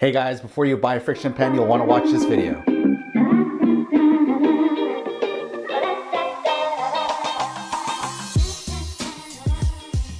Hey guys, before you buy a Frixion pen, you'll want to watch this video.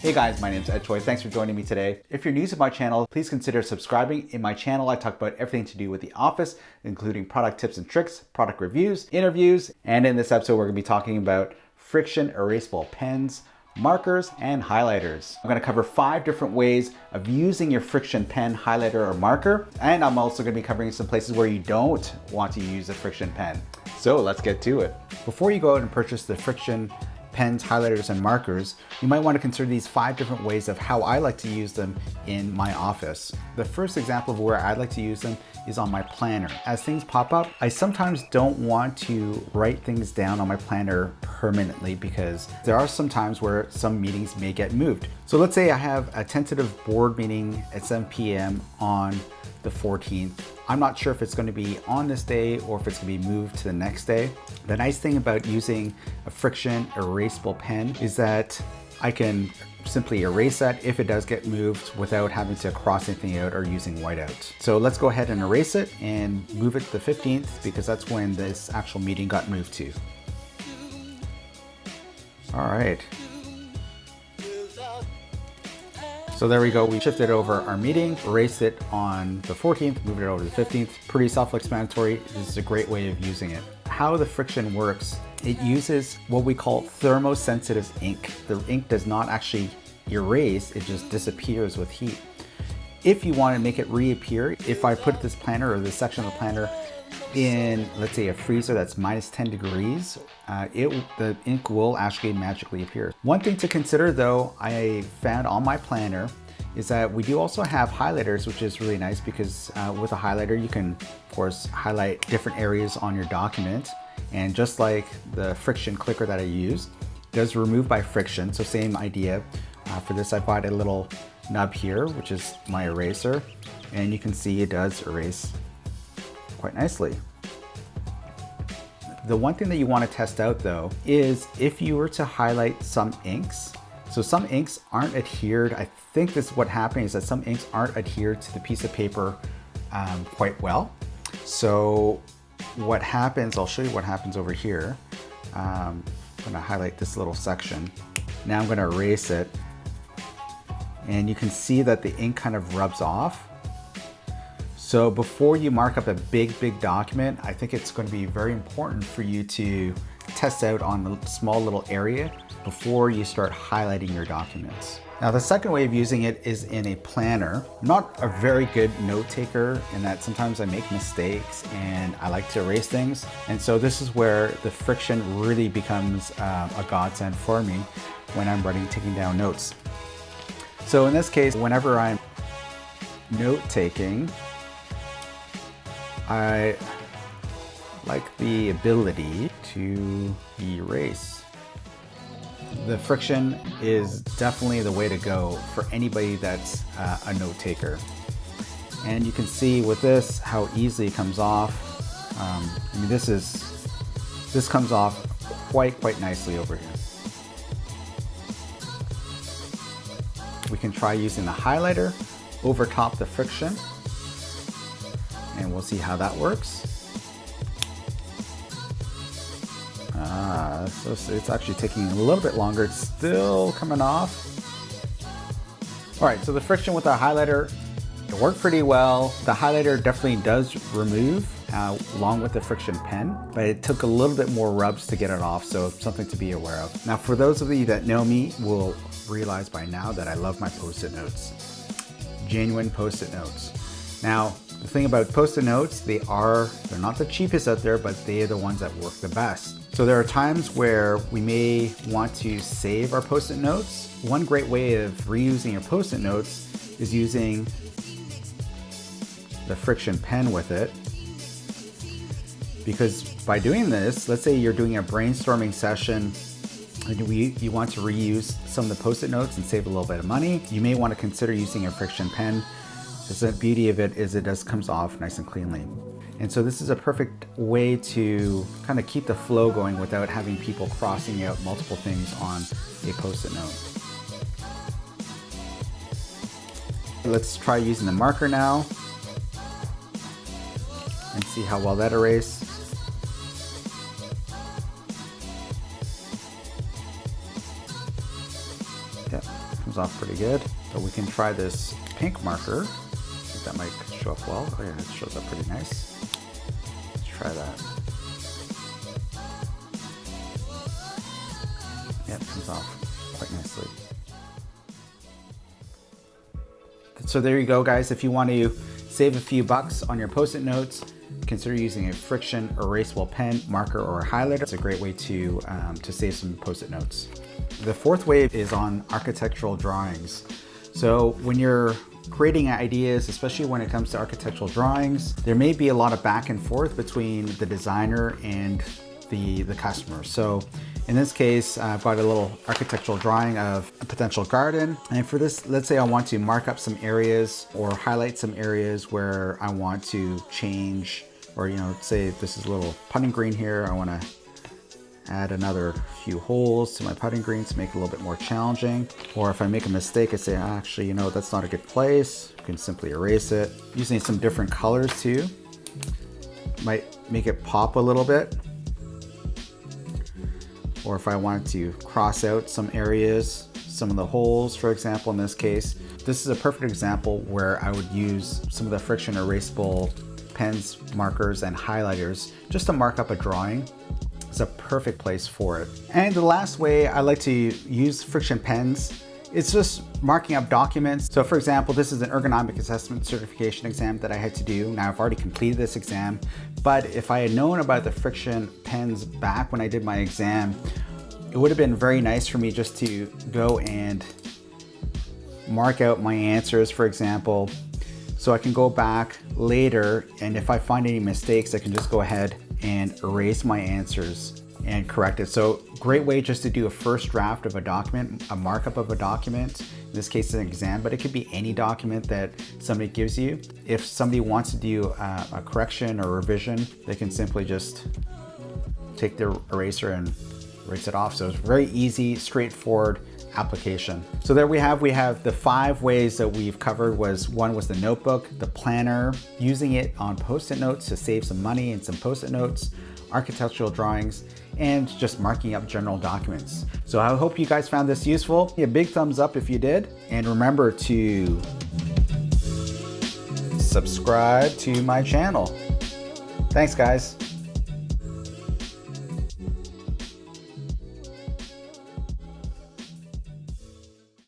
Hey guys, my name is Tchoi. Thanks for joining me today. If you're new to my channel, please consider subscribing. In my channel, I talk about everything to do with the office, including product tips and tricks, product reviews, interviews, and in this episode, we're going to be talking about Frixion Erasable Pens, markers, and highlighters. I'm going to cover 5 different ways of using your Frixion pen, highlighter, or marker, and I'm also going to be covering some places where you don't want to use a Frixion pen. So let's get to it. Before you go out and purchase the Frixion pens, highlighters, and markers, you might want to consider these 5 different ways of how I like to use them in my office. The first example of where I like to use them is on my planner. As things pop up, I sometimes don't want to write things down on my planner permanently because there are some times where some meetings may get moved. So let's say I have a tentative board meeting at 7 p.m. on the 14th. I'm not sure if it's going to be on this day or if it's going to be moved to the next day. The nice thing about using a Frixion Erasable Pen is that I can simply erase that if it does get moved without having to cross anything out or using whiteout. So let's go ahead and erase it and move it to the 15th because that's when this actual meeting got moved to. All right. So there we go, we shifted over our meeting, erased it on the 14th, moved it over to the 15th. Pretty self-explanatory. This is a great way of using it. How the Frixion works, it uses what we call thermosensitive ink. The ink does not actually erase, it just disappears with heat. If you want to make it reappear, if I put this planner or this section of the planner in, let's say, a freezer that's minus 10 degrees, the ink will actually magically appear. One thing to consider though, I found on my planner, is that we do also have highlighters, which is really nice because with a highlighter, you can, of course, highlight different areas on your document. And just like the Frixion clicker that I use, it does remove by friction, so same idea. For this, I bought a little nub here, which is my eraser, and you can see it does erase quite nicely. The one thing that you want to test out though is if you were to highlight some inks. So some inks aren't adhered. I think this is what happened, is that some inks aren't adhered to the piece of paper quite well. So what happens, I'll show you what happens over here. I'm gonna highlight this little section. Now I'm gonna erase it. And you can see that the ink kind of rubs off. So before you mark up a big document, I think it's going to be very important for you to test out on a small little area before you start highlighting your documents. Now the second way of using it is in a planner. I'm not a very good note taker in that sometimes I make mistakes and I like to erase things. And so this is where the Frixion really becomes a godsend for me when I'm taking down notes. So in this case, whenever I'm note taking, I like the ability to erase. The Frixion is definitely the way to go for anybody that's a note taker. And you can see with this how easily it comes off. I mean, this comes off quite nicely over here. We can try using the highlighter over top the Frixion, and we'll see how that works. So it's actually taking a little bit longer. It's still coming off. All right, so the Frixion with the highlighter, it worked pretty well. The highlighter definitely does remove along with the Frixion pen, but it took a little bit more rubs to get it off, so something to be aware of. Now, for those of you that know me will realize by now that I love my Post-it notes. Genuine Post-it notes. Now, the thing about Post-it notes, they're not the cheapest out there, but they are the ones that work the best. So there are times where we may want to save our Post-it notes. One great way of reusing your Post-it notes is using the Frixion pen with it. Because by doing this, let's say you're doing a brainstorming session and you want to reuse some of the Post-it notes and save a little bit of money, you may want to consider using a Frixion pen. The beauty of it is it just comes off nice and cleanly. And so this is a perfect way to kind of keep the flow going without having people crossing out multiple things on a Post-it note. Let's try using the marker now. and see how well that erased. Yeah, comes off pretty good. So we can try this pink marker. I think that might show up well. Oh yeah, it shows up pretty nice. Let's try that. Yeah, it comes off quite nicely. So there you go, guys. If you want to save a few bucks on your Post-it notes, consider using a Frixion Erasable Pen, marker, or a highlighter. It's a great way to save some Post-it notes. The fourth way is on architectural drawings. So when you're creating ideas, especially when it comes to architectural drawings, there may be a lot of back and forth between the designer and the customer. So in this case, I've got a little architectural drawing of a potential garden. And for this, let's say I want to mark up some areas or highlight some areas where I want to change, or, you know, say this is a little putting green here. I want to add another few holes to my putting green to make it a little bit more challenging. Or if I make a mistake, I say, actually, you know, that's not a good place. You can simply erase it. Using some different colors too might make it pop a little bit. Or if I wanted to cross out some areas, some of the holes, for example, in this case, this is a perfect example where I would use some of the Frixion Erasable pens, markers, and highlighters just to mark up a drawing. It's a perfect place for it. And the last way I like to use Frixion pens, it's just marking up documents. So for example, this is an ergonomic assessment certification exam that I had to do. Now I've already completed this exam, but if I had known about the Frixion pens back when I did my exam, it would have been very nice for me just to go and mark out my answers, for example, so I can go back later, and if I find any mistakes, I can just go ahead and erase my answers and correct it. So great way just to do a first draft of a document, a markup of a document. In this case, an exam, but it could be any document that somebody gives you. If somebody wants to do a correction or revision, they can simply just take their eraser and erase it off. So it's very easy, straightforward application. So there we have the 5 ways that we've covered. One was the notebook, the planner, using it on Post-it notes to save some money and some Post-it notes, architectural drawings, and just marking up general documents. So I hope you guys found this useful. A big thumbs up if you did, and remember to subscribe to my channel. Thanks, guys.